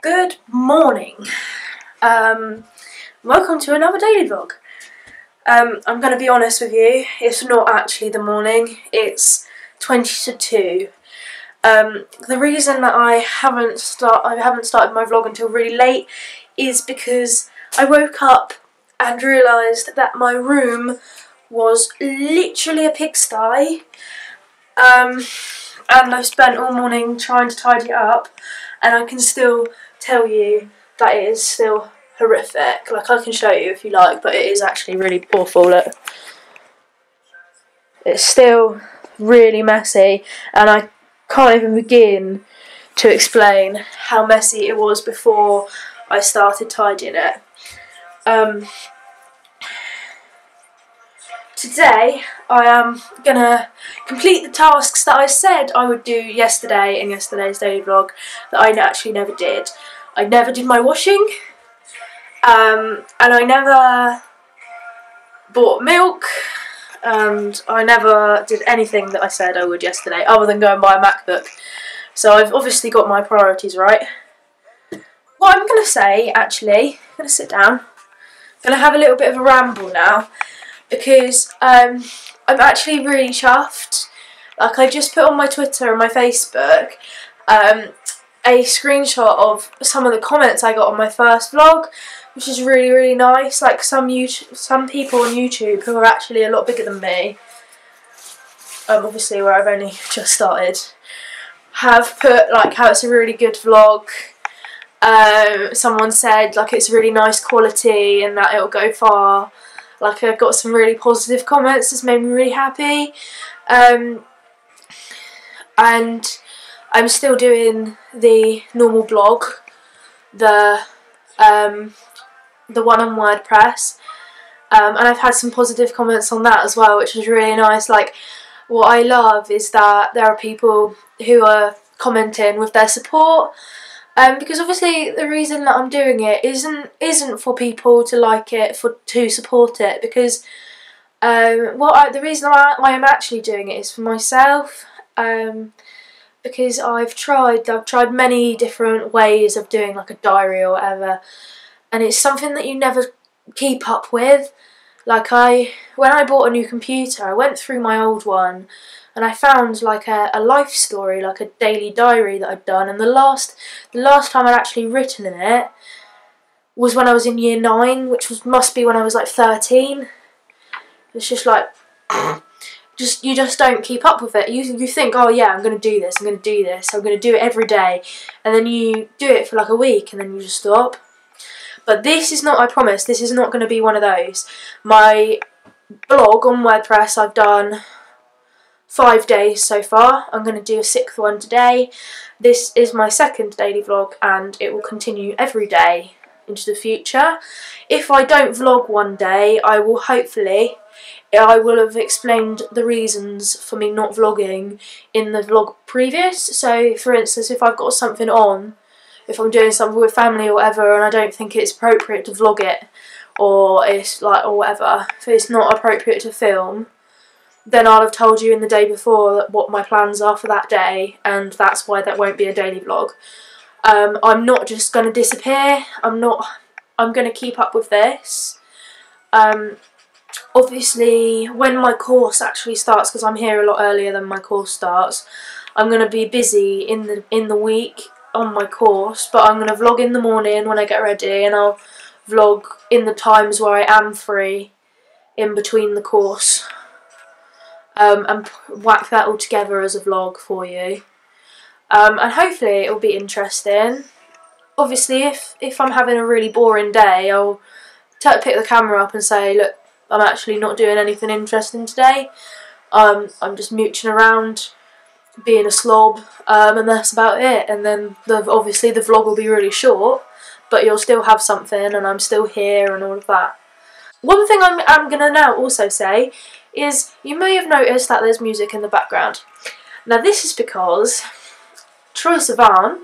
Good morning. Welcome to another daily vlog. I'm going to be honest with you, it's not actually the morning, it's 20 to 2. The reason that I haven't started my vlog until really late is because I woke up and realised that my room was literally a pigsty. And I've spent all morning trying to tidy it up, and I can still tell you that it is still horrific. Like, I can show you if you like, but it is actually really awful. Look. It's still really messy, and I can't even begin to explain how messy it was before I started tidying it. Today I am going to complete the tasks that I said I would do yesterday in yesterday's daily vlog that I actually never did. I never did my washing, and I never bought milk, and I never did anything that I said I would yesterday other than go and buy a MacBook. So I've obviously got my priorities right. What I'm going to say, actually, I'm going to sit down, I'm going to have a little bit of a ramble now, because I'm actually really chuffed. Like, I just put on my Twitter and my Facebook a screenshot of some of the comments I got on my first vlog, which is really, really nice. Like, some people on YouTube who are actually a lot bigger than me, obviously where I've only just started, have put like how it's a really good vlog. Someone said like it's really nice quality and that it'll go far. Like, I've got some really positive comments that's made me really happy. And I'm still doing the normal blog, the one on WordPress, and I've had some positive comments on that as well, which is really nice. Like, what I love is that there are people who are commenting with their support, because obviously the reason that I'm doing it isn't for people to like it, to support it, because the reason why I'm actually doing it is for myself. Because I've tried many different ways of doing like a diary or whatever, and it's something that you never keep up with. Like, when I bought a new computer, I went through my old one and I found like a life story, like a daily diary that I'd done, and the last time I'd actually written in it was when I was in year 9, which must be when I was like 13. It's just like you just don't keep up with it. You think, oh yeah, I'm going to do this, I'm going to do this, I'm going to do it every day, and then you do it for like a week and then you just stop. But this is not, I promise, this is not going to be one of those. My blog on WordPress, I've done 5 days so far. I'm going to do a 6th one today. This is my 2nd daily vlog, and it will continue every day into the future. If I don't vlog one day, I will have explained the reasons for me not vlogging in the vlog previous. So, for instance, if I've got something on, if I'm doing something with family or whatever, and I don't think it's appropriate to vlog it, or whatever, if it's not appropriate to film, then I'll have told you in the day before what my plans are for that day, and that's why that won't be a daily vlog. I'm not just going to disappear. I'm going to keep up with this. Obviously, when my course actually starts, because I'm here a lot earlier than my course starts, I'm going to be busy in the week on my course, but I'm going to vlog in the morning when I get ready, and I'll vlog in the times where I am free in between the course, and whack that all together as a vlog for you. And hopefully it will be interesting. Obviously, if I'm having a really boring day, I'll pick the camera up and say, look, I'm actually not doing anything interesting today. I'm just mooching around, being a slob, and that's about it. And then obviously the vlog will be really short, but you'll still have something, and I'm still here and all of that. One thing I'm going to now also say is, you may have noticed that there's music in the background. Now, this is because Troye Sivan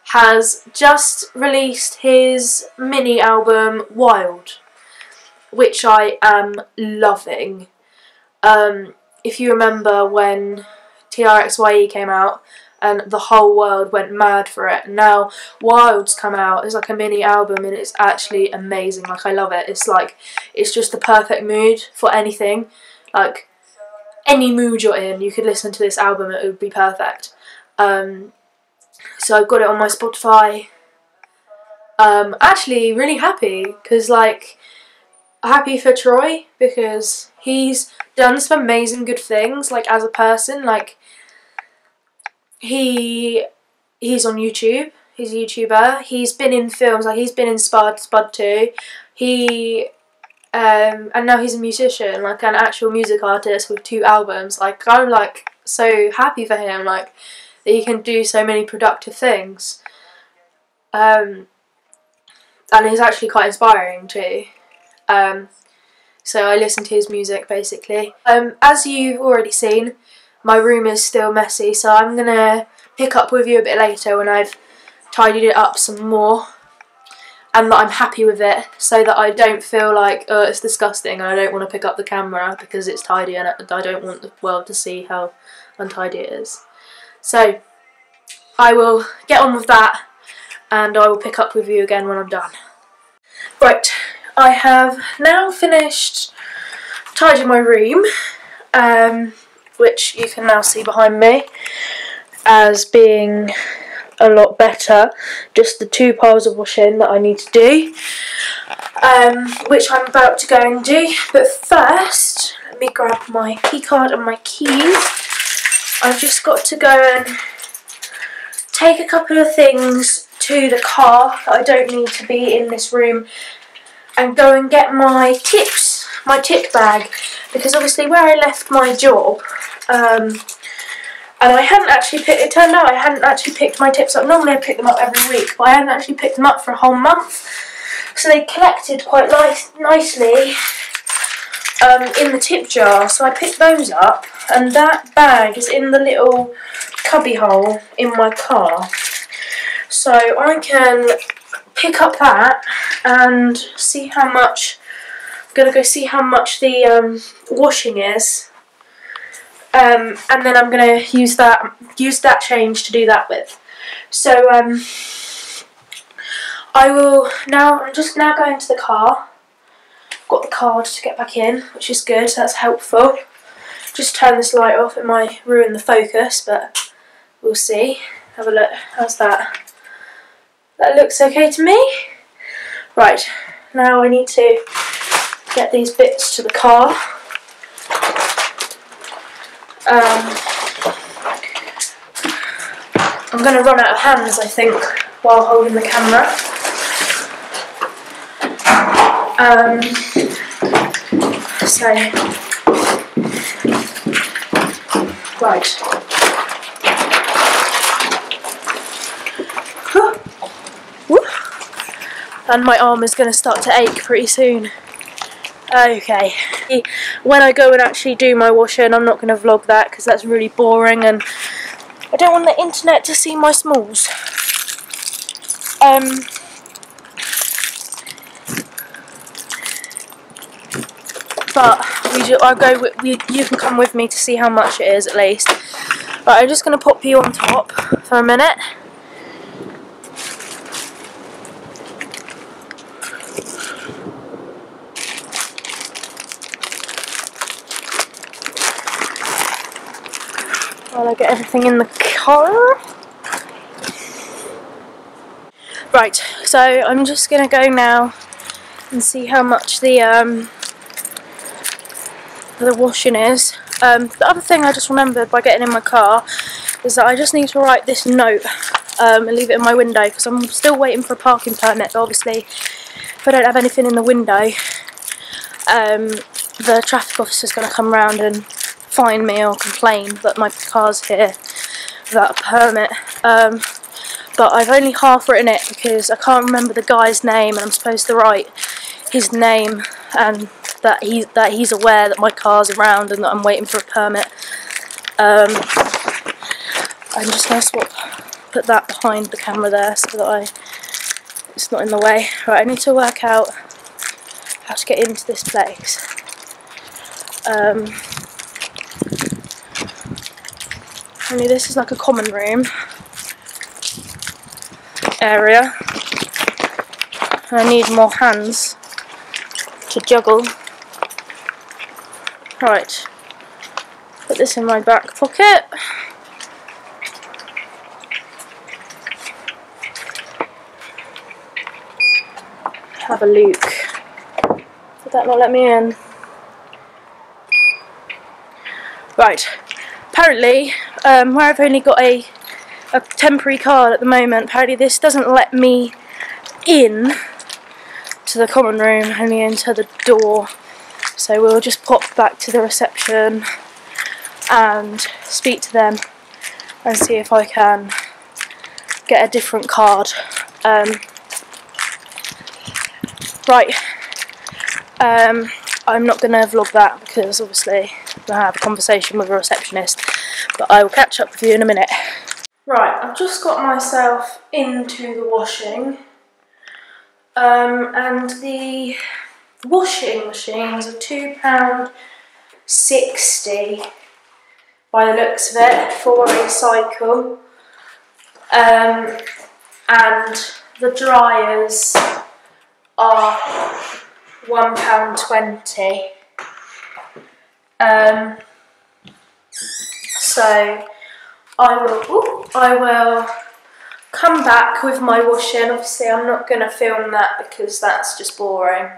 has just released his mini album Wild, which I am loving. If you remember when TRXYE came out and the whole world went mad for it. And now Wild's come out. It's like a mini album, and it's actually amazing. Like, I love it. It's like, it's just the perfect mood for anything. Like, any mood you're in, you could listen to this album, it would be perfect. So I've got it on my Spotify. Actually really happy, because like, happy for Troy, because he's done some amazing good things, like, as a person. Like, he's on YouTube, he's a YouTuber, he's been in films, like he's been in Spud 2, and now he's a musician, like an actual music artist with 2 albums. Like, I'm like so happy for him, like, that he can do so many productive things. And he's actually quite inspiring too. So I listen to his music basically. As you've already seen, my room is still messy, so I'm gonna pick up with you a bit later when I've tidied it up some more, and that I'm happy with it, so that I don't feel like, oh, it's disgusting and I don't want to pick up the camera because it's tidy and I don't want the world to see how untidy it is. So I will get on with that, and I will pick up with you again when I'm done. Right, I have now finished tidying my room, which you can now see behind me as being a lot better. Just the 2 piles of washing that I need to do, which I'm about to go and do. But first, let me grab my keycard and my keys. I've just got to go and take a couple of things to the car that I don't need to be in this room, and go and get my tips, my tip bag, because obviously where I left my job, and I hadn't actually picked, it turned out I hadn't actually picked my tips up. Normally I pick them up every week, but I hadn't actually picked them up for a whole month, so they collected quite nicely in the tip jar, so I picked those up, and that bag is in the little cubby hole in my car, so I can pick up that and see how much, I'm going to go see how much the washing is, and then I'm going to use that change to do that with. So I'm just now going to the car. I've got the card to get back in, which is good, that's helpful. Just turn this light off, it might ruin the focus, but we'll see. Have a look, how's that? That looks okay to me. Right, now I need to get these bits to the car. I'm going to run out of hands, I think, while holding the camera. Right. And my arm is going to start to ache pretty soon. Okay, when I go and actually do my washing, I'm not going to vlog that because that's really boring and I don't want the internet to see my smalls. But you can come with me to see how much it is at least. Right, I'm just going to pop you on top for a minute. While I get everything in the car. Right, so I'm just going to go now and see how much the washing is. The other thing I just remembered by getting in my car is that I just need to write this note and leave it in my window because I'm still waiting for a parking permit, but obviously if I don't have anything in the window, the traffic officer's going to come round and fine me or complain that my car's here without a permit. But I've only half written it because I can't remember the guy's name and I'm supposed to write his name and that he's aware that my car's around and that I'm waiting for a permit. I'm just going to put that behind the camera there so that it's not in the way. Right, I need to work out how to get into this place. Only this is like a common room area. And I need more hands to juggle. Right, put this in my back pocket. Have a look. Did that not let me in? Right, apparently, where I've only got a temporary card at the moment, apparently this doesn't let me in to the common room, only into the door. So we'll just pop back to the reception and speak to them and see if I can get a different card. Right, I'm not going to vlog that because obviously I'm going to have a conversation with a receptionist, but I will catch up with you in a minute. Right, I've just got myself into the washing, and the washing machines are £2.60 by the looks of it for a cycle, and the dryers are £1.20. So I will come back with my washing. Obviously I'm not going to film that because that's just boring.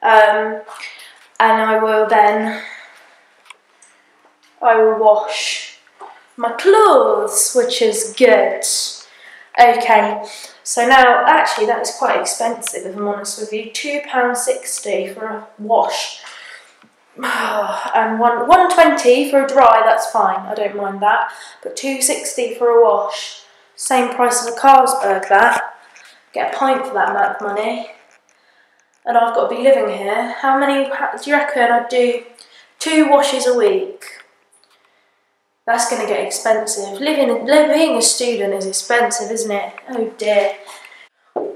And I will wash my clothes, which is good. Okay, so now actually that is quite expensive if I'm honest with you. £2.60 for a wash. And £1.20 for a dry, that's fine, I don't mind that. But £2.60 for a wash, same price as a Carlsberg that. Get a pint for that amount of money. And I've got to be living here. How many do you reckon I'd do? 2 washes a week. That's going to get expensive. Being a student is expensive, isn't it? Oh dear.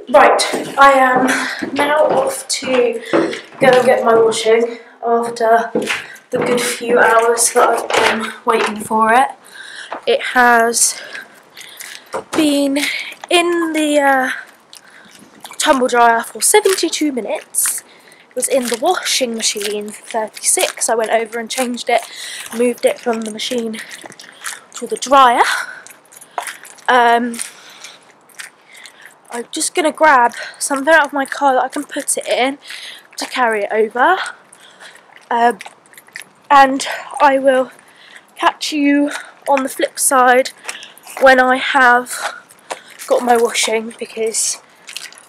Right, I am now off to go and get my washing after the good few hours that I've been waiting for it. It has been in the tumble dryer for 72 minutes. It was in the washing machine for 36. I went over and changed it, moved it from the machine to the dryer. I'm just going to grab something out of my car that I can put it in to carry it over. And I will catch you on the flip side when I have got my washing, because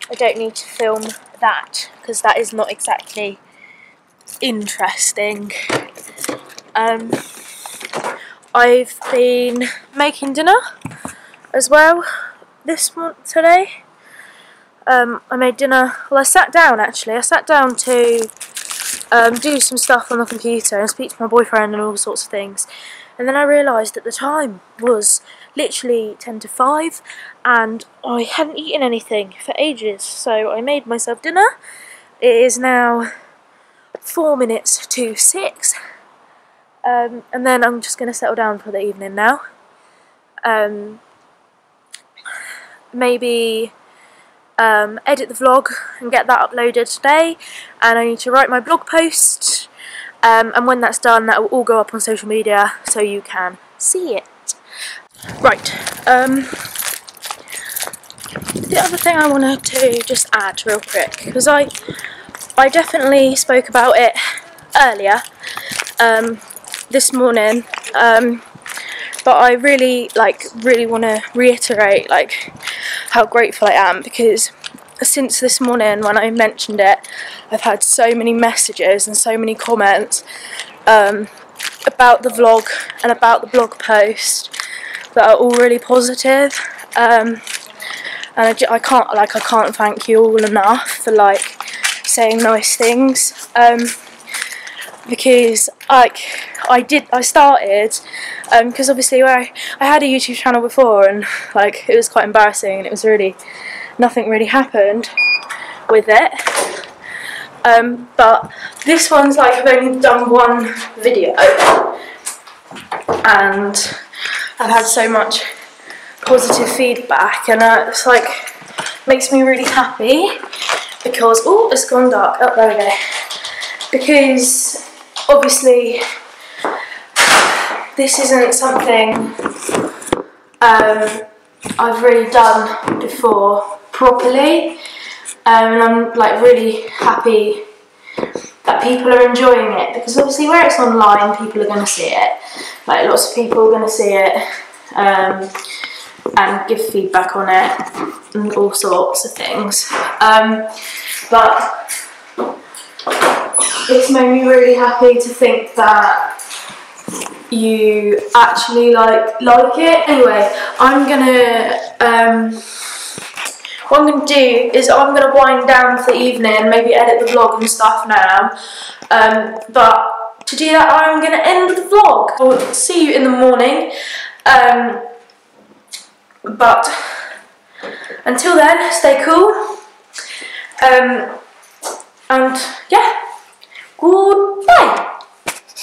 I don't need to film that because that is not exactly interesting. I've been making dinner as well today. I made dinner, well I sat down to do some stuff on the computer and speak to my boyfriend and all sorts of things, and then I realised that the time was literally 10 to 5 and I hadn't eaten anything for ages, so I made myself dinner. It is now 4 minutes to 6, and then I'm just going to settle down for the evening now. Maybe edit the vlog and get that uploaded today, and I need to write my blog post, and when that's done that will all go up on social media so you can see it. Right, the other thing I wanted to just add real quick, because I definitely spoke about it earlier this morning, but I really want to reiterate how grateful I am, because since this morning when I mentioned it, I've had so many messages and so many comments about the vlog and about the blog post that are all really positive, and I can't thank you all enough for saying nice things, because I started because obviously I had a YouTube channel before, and it was quite embarrassing, and it was nothing really happened with it, but this one's I've only done one video, and I've had so much positive feedback, and it's like makes me really happy because oh, it's gone dark. Oh, there we go. Because obviously this isn't something I've really done before properly, and I'm like really happy that people are enjoying it, because obviously where it's online people are going to see it, like lots of people are going to see it and give feedback on it and all sorts of things, but it's made me really happy to think that you actually like it. Anyway, what I'm gonna do is I'm gonna wind down for the evening, maybe edit the vlog and stuff now. But to do that, I'm gonna end the vlog. I'll see you in the morning. But until then, stay cool. And yeah, goodbye.